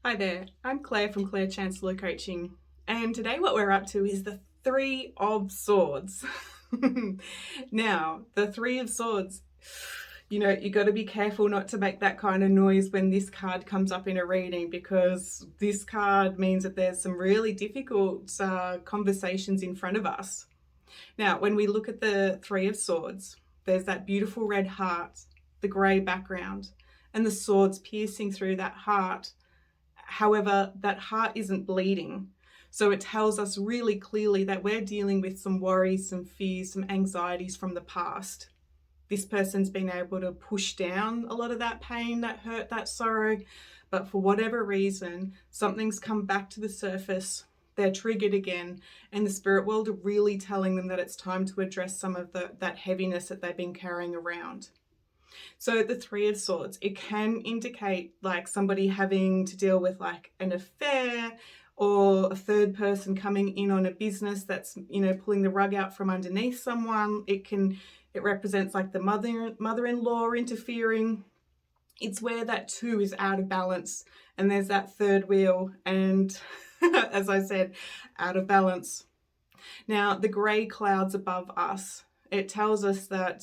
Hi there, I'm Claire from Claire Chancellor Coaching, and today what we're up to is the Three of Swords. Now, the Three of Swords, you got to be careful not to make that kind of noise when this card comes up in a reading, because this card means that there's some really difficult conversations in front of us. Now, when we look at the Three of Swords, there's that beautiful red heart, the grey background, and the swords piercing through that heart. However, that heart isn't bleeding. So it tells us really clearly that we're dealing with some worries, some fears, some anxieties from the past. This person's been able to push down a lot of that pain, that hurt, that sorrow, but for whatever reason, something's come back to the surface. They're triggered again, and the spirit world are really telling them that it's time to address some of that heaviness that they've been carrying around. So the Three of Swords, it can indicate like somebody having to deal with like an affair or a third person coming in on a business that's, pulling the rug out from underneath someone. It represents like the mother-in-law interfering. It's where that two is out of balance and there's that third wheel and as I said, out of balance. Now, the grey clouds above us, it tells us that,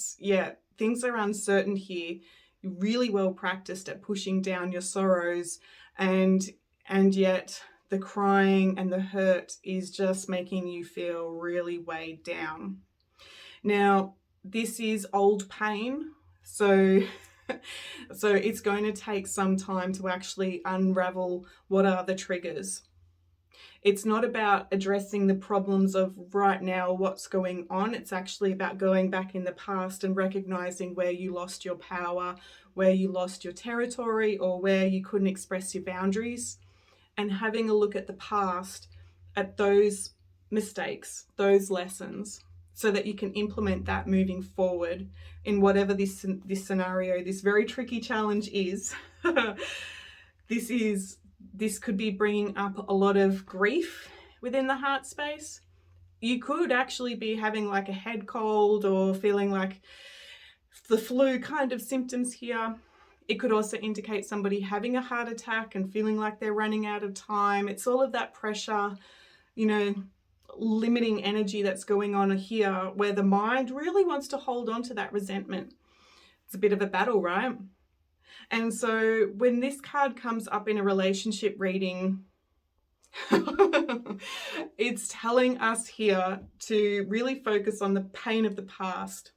things are uncertain here. You're really well practiced at pushing down your sorrows, and yet the crying and the hurt is just making you feel really weighed down. Now, this is old pain, so it's going to take some time to actually unravel what are the triggers. It's not about addressing the problems of right now, what's going on. It's actually about going back in the past and recognizing where you lost your power, where you lost your territory, or where you couldn't express your boundaries, and having a look at the past, at those mistakes, those lessons, so that you can implement that moving forward in whatever this scenario, this very tricky challenge is. This could be bringing up a lot of grief within the heart space. You could actually be having like a head cold or feeling like the flu kind of symptoms here. It could also indicate somebody having a heart attack and feeling like they're running out of time. It's all of that pressure, limiting energy that's going on here, where the mind really wants to hold on to that resentment. It's a bit of a battle, right? And so when this card comes up in a relationship reading, it's telling us here to really focus on the pain of the past,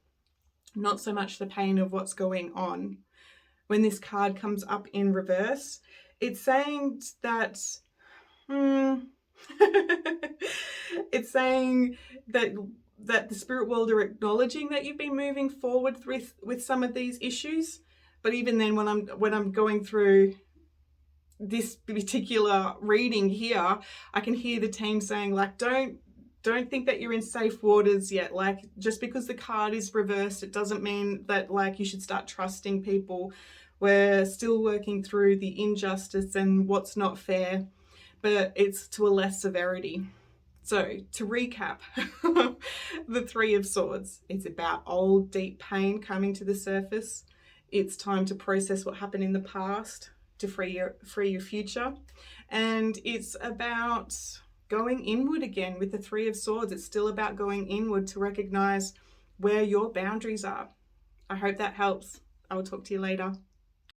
not so much the pain of what's going on. When this card comes up in reverse, it's saying that it's saying that the spirit world are acknowledging that you've been moving forward with some of these issues. But even then, when I'm going through this particular reading here, I can hear the team saying like, don't think that you're in safe waters yet. Like, just because the card is reversed, it doesn't mean that like you should start trusting people. We're still working through the injustice and what's not fair, but it's to a less severity. So to recap, the Three of Swords, it's about old deep pain coming to the surface. It's time to process what happened in the past to free your future. And it's about going inward again with the Three of Swords. It's still about going inward to recognize where your boundaries are. I hope that helps. I will talk to you later.